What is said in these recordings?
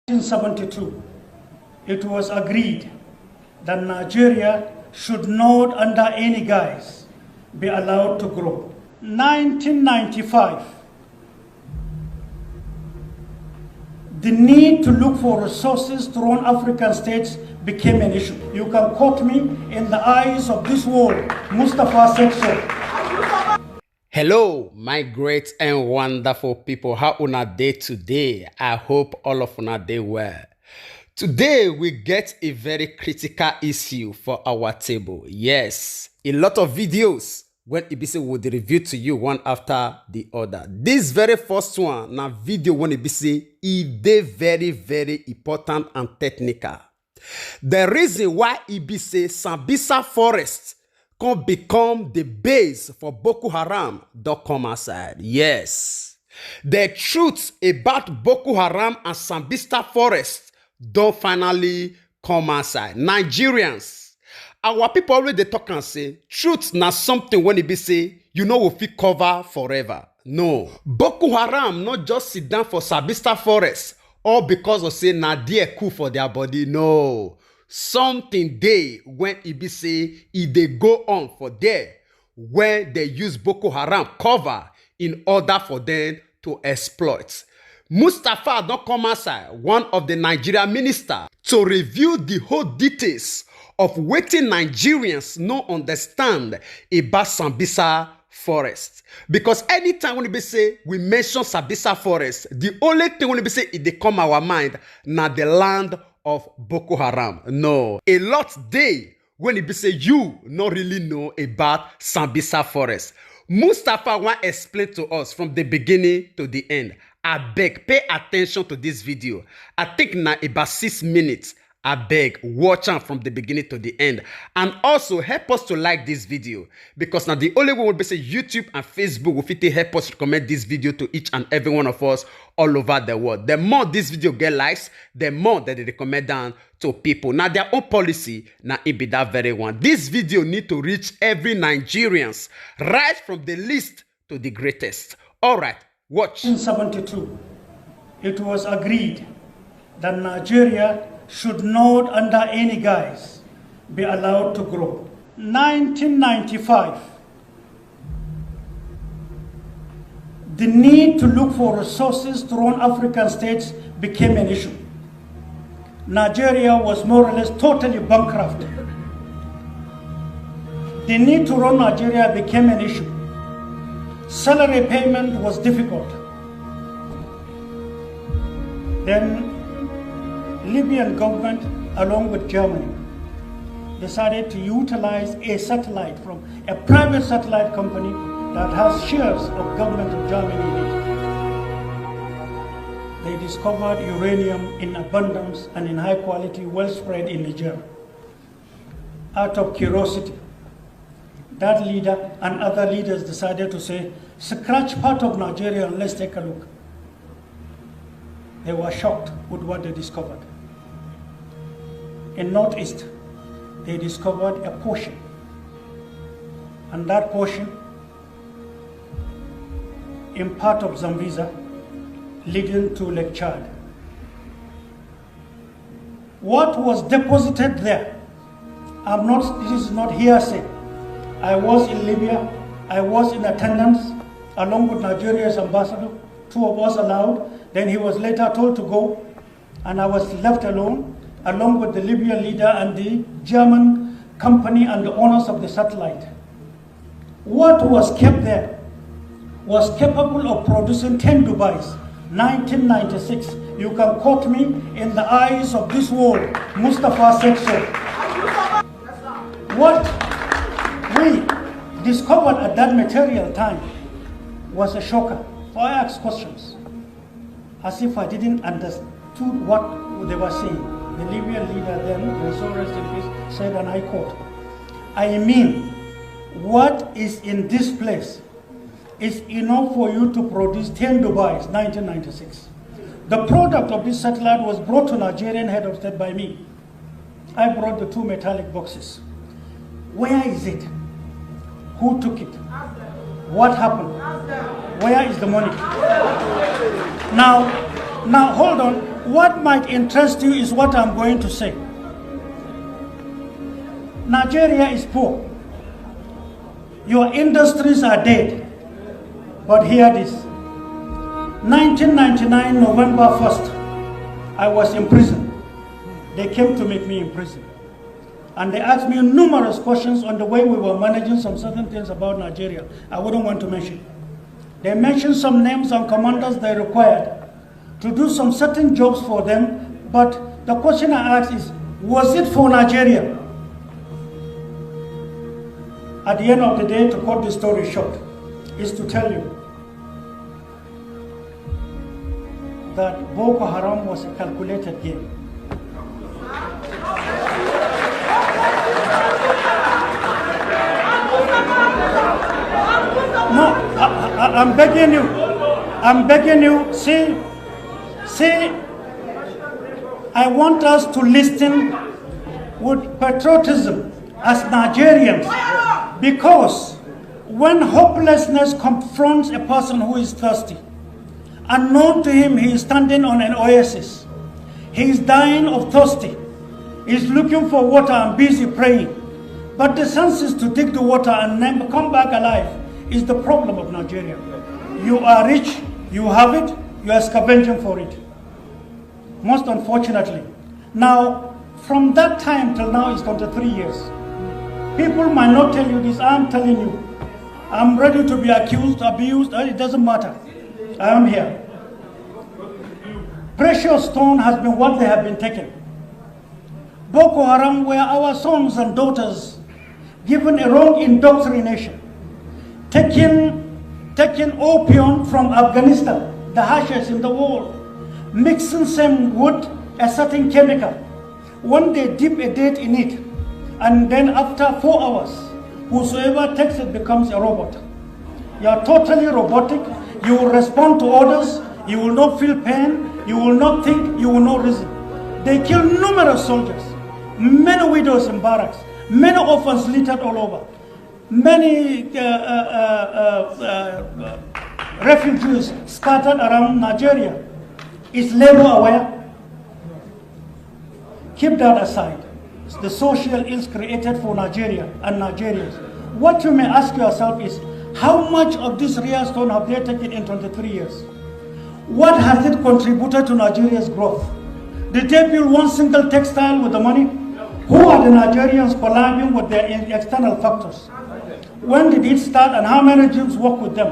1972, it was agreed that Nigeria should not under any guise be allowed to grow. 1995, the need to look for resources to run African states became an issue. You can quote me, in the eyes of this world, Mustafa said so. Hello, my great and wonderful people. How una day today? I hope all of una day well. Today, we get a very critical issue for our table. Yes, a lot of videos when Ibisi would review to you one after the other. This very first one, now video when Ibisi, is very, very important and technical. The reason why Ibisi Sambisa forest can become the base for Boko Haram don't come outside. Yes. The truth about Boko Haram and Sambisa forest don't finally come outside. Nigerians, our people already talk and say, truth na something when it be say, you know we fit cover forever. No. Boko Haram not just sit down for Sambisa forest all because of say na there cool for their body. No. Something they when it be say if they go on for there when they use Boko Haram cover in order for them to exploit. Mustafa don't come outside, one of the Nigerian minister, to review the whole details of what Nigerians no understand about Sambisa forest. Because anytime when we say we mention Sambisa forest, the only thing when we say it they come our mind na the land of Boko Haram. No. A lot day when it be say you not really know about Sambisa forest. Mustafa want explain to us from the beginning to the end. I beg, pay attention to this video. I think now about 6 minutes. I beg, watch out from the beginning to the end. And also help us to like this video. Because now the only way will be say YouTube and Facebook will fit help us recommend this video to each and every one of us all over the world. The more this video get likes, the more that they recommend down to people. Now their own policy, now it be that very one. This video need to reach every Nigerians, right from the least to the greatest. All right, watch. In 1972, it was agreed that Nigeria should not under any guise be allowed to grow. 1995, the need to look for resources to run African states became an issue. Nigeria was more or less totally bankrupt. The need to run Nigeria became an issue. Salary payment was difficult. Then Libyan government, along with Germany, decided to utilize a satellite from a private satellite company that has shares of government of Germany in it. They discovered uranium in abundance and in high quality, well spread in Niger. Out of curiosity, that leader and other leaders decided to say, scratch part of Nigeria and let's take a look. They were shocked with what they discovered. In Northeast, they discovered a portion, and that portion in part of Sambisa leading to Lake Chad. What was deposited there, this is not hearsay. I was in Libya, I was in attendance along with Nigeria's ambassador, 2 of us allowed, then he was later told to go, and I was left alone along with the Libyan leader and the German company and the owners of the satellite. What was kept there was capable of producing 10 Dubais, 1996. You can quote me, in the eyes of this world, Mustafa said so. What we discovered at that material time was a shocker. So I asked questions, as if I didn't understand what they were saying. The Libyan leader then, rest in peace, said, and I quote, I mean, what is in this place is enough for you to produce 10 Dubais, 1996. The product of this satellite was brought to Nigerian head of state by me. I brought the 2 metallic boxes. Where is it? Who took it? What happened? Where is the money? Now hold on. What might interest you is what I'm going to say. Nigeria is poor. Your industries are dead. But hear this. 1999, November 1st, I was in prison. They came to make me in prison. And they asked me numerous questions on the way we were managing some certain things about Nigeria. I wouldn't want to mention. They mentioned some names and commanders they required to do some certain jobs for them. But the question I asked is, was it for Nigeria? At the end of the day, to cut the story short, is to tell you that Boko Haram was a calculated game. No, I'm begging you, see, I want us to listen with patriotism as Nigerians, because when hopelessness confronts a person who is thirsty, unknown to him, he is standing on an oasis. He is dying of thirsty. He is looking for water and busy praying. But the senses to dig the water and then come back alive is the problem of Nigeria. You are rich, you have it, you are scavenging for it. Most unfortunately. Now, from that time till now is 23 years. People might not tell you this, I'm telling you. I'm ready to be accused, abused, it doesn't matter. I am here. Precious stone has been what they have been taken. Boko Haram were our sons and daughters given a wrong indoctrination. Taking opium from Afghanistan, the harshest in the world, mixing some with a certain chemical. When they dip a date in it, and then after 4 hours, whosoever takes it becomes a robot. You are totally robotic. You will respond to orders. You will not feel pain. You will not think. You will not reason. They kill numerous soldiers, many widows in barracks, many orphans littered all over, many refugees scattered around Nigeria. Is labor aware? Keep that aside. It's the social ills created for Nigeria and Nigerians. What you may ask yourself is, how much of this real stone have they taken in 23 years? What has it contributed to Nigeria's growth? Did they build one single textile with the money? Who are the Nigerians collabing with their external factors? When did it start and how many Jews work with them?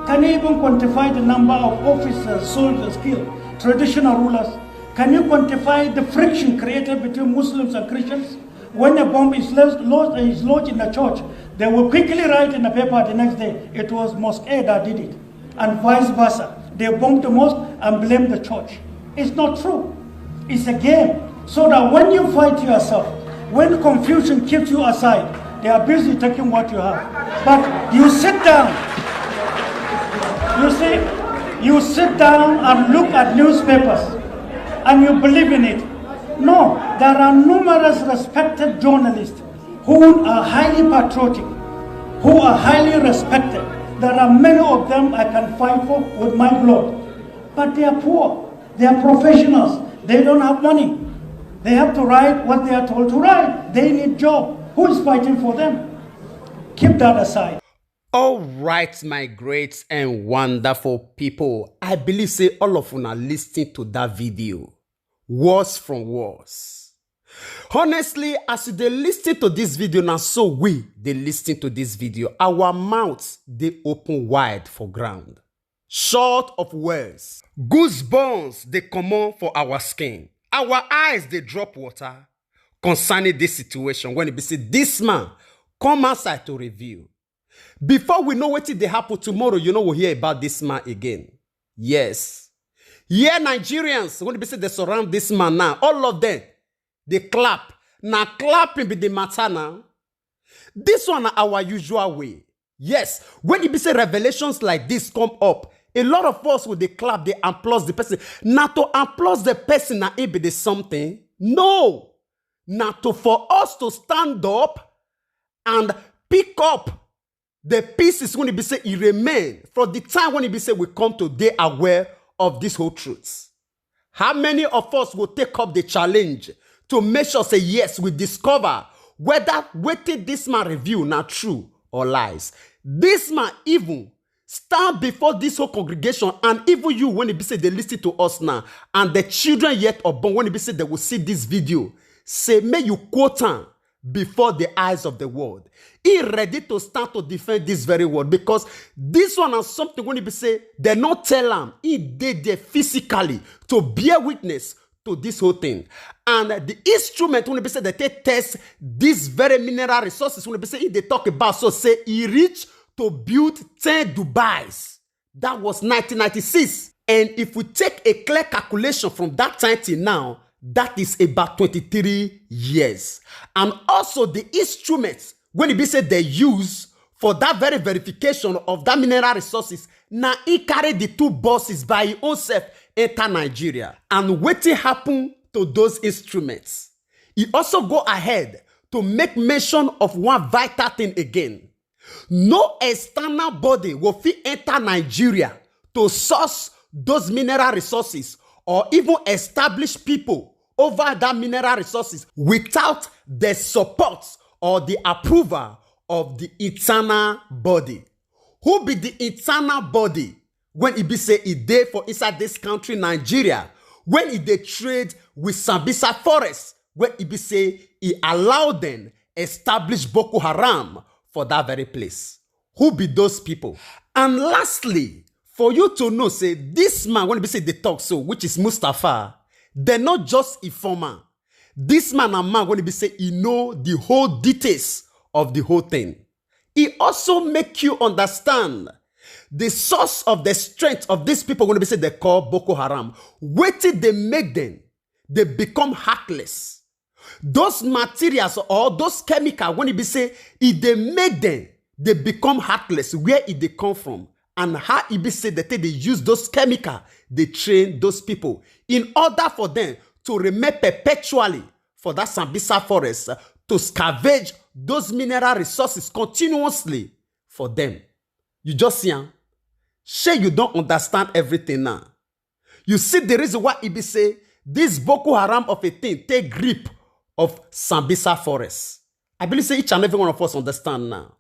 Can you even quantify the number of officers, soldiers killed, traditional rulers? Can you quantify the friction created between Muslims and Christians? When a bomb is lodged in a church, they will quickly write in the paper the next day, it was Mosque A that did it, and vice versa. They bomb the mosque and blame the church. It's not true. It's a game. So that when you fight yourself, when confusion keeps you aside, they are busy taking what you have. But you sit down. You see, you sit down and look at newspapers and you believe in it. No, there are numerous respected journalists who are highly patriotic, who are highly respected. There are many of them I can fight for with my blood. But they are poor. They are professionals. They don't have money. They have to write what they are told to write. They need job. Who is fighting for them? Keep that aside. All right, my great and wonderful people. I believe say all of you are listening to that video. Words from words. Honestly, as they listen to this video now, so they listen to this video. Our mouths, they open wide for ground. Short of words. Goosebumps, they come on for our skin. Our eyes, they drop water concerning this situation. When it be said, this man come outside to review. Before we know what they happen tomorrow, you know we'll hear about this man again. Yes. Yeah, Nigerians, when they say they surround this man now, all of them, they clap. Now clapping be the matter now. This one are our usual way. Yes, when it be say revelations like this come up, a lot of us will they clap, they applause the person. Not to applause the person now it be the something. No. Not to for us to stand up and pick up the pieces when it be say it remain from the time when it be say we come to they aware of this whole truth. How many of us will take up the challenge to make sure, say, yes, we discover whether waiting this man review not true or lies? This man even stand before this whole congregation, and even you, when it be said they listen to us now, and the children yet unborn, when it be said they will see this video, say, may you quote him before the eyes of the world. He ready to stand to defend this very word, because this one is something when he be say, they not tell him, he did there physically to bear witness to this whole thing. And the instrument, when they say that they test these very mineral resources, when they say they talk about, so say he reached to build 10 Dubais. That was 1996. And if we take a clear calculation from that time till now, that is about 23 years. And also the instruments, when it be said they use for that very verification of that mineral resources, now he carried the 2 buses by his own self enter Nigeria. And what happened to those instruments? He also go ahead to make mention of one vital thing again. No external body will fit enter Nigeria to source those mineral resources or even establish people over that mineral resources without the support or the approval of the internal body. Who be the internal body? When it be say it dey for inside this country, Nigeria, when it dey trade with Sambisa forest, when it be say it allow them establish Boko Haram for that very place. Who be those people? And lastly, for you to know, say, this man, when we say they talk so, which is Mustafa, they're not just informer. This man and man, when we say he know the whole details of the whole thing. He also make you understand the source of the strength of these people, when we say they call Boko Haram. Wait till they make them, they become heartless. Those materials or those chemicals, when it be say, if they make them, they become heartless. Where it they come from? And how it be said that they use those chemicals, they train those people in order for them to remain perpetually for that Sambisa forest, to scavenge those mineral resources continuously for them. You just see, sure you don't understand everything now. You see the reason why it be say, this Boko Haram of a thing take grip of Sambisa forest. I believe say each and every one of us understand now.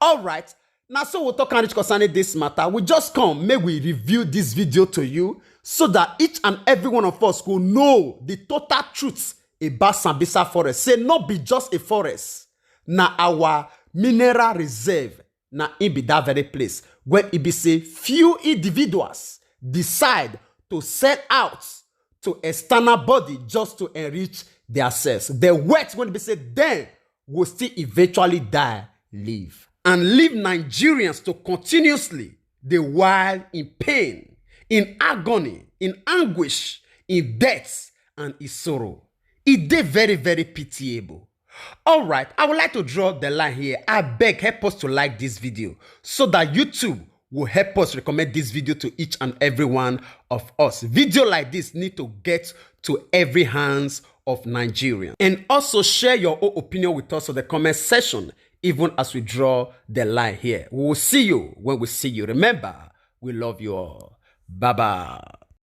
All right. Now, so we'll talk concerning this matter. We just come, may we review this video to you so that each and every one of us will know the total truths about Sambisa forest. Say not be just a forest. Now our mineral reserve. Now it be that very place where it be say few individuals decide to set out to external body just to enrich themselves. The wet when they say then will still eventually die, live. And leave Nigerians to continuously the while in pain, in agony, in anguish, in death, and in sorrow. It is very, very pitiable. All right, I would like to draw the line here. I beg, help us to like this video so that YouTube will help us recommend this video to each and every one of us. Video like this need to get to every hands of Nigerians. And also share your own opinion with us in the comment section, even as we draw the line here. We will see you when we see you. Remember, we love you all. Bye-bye.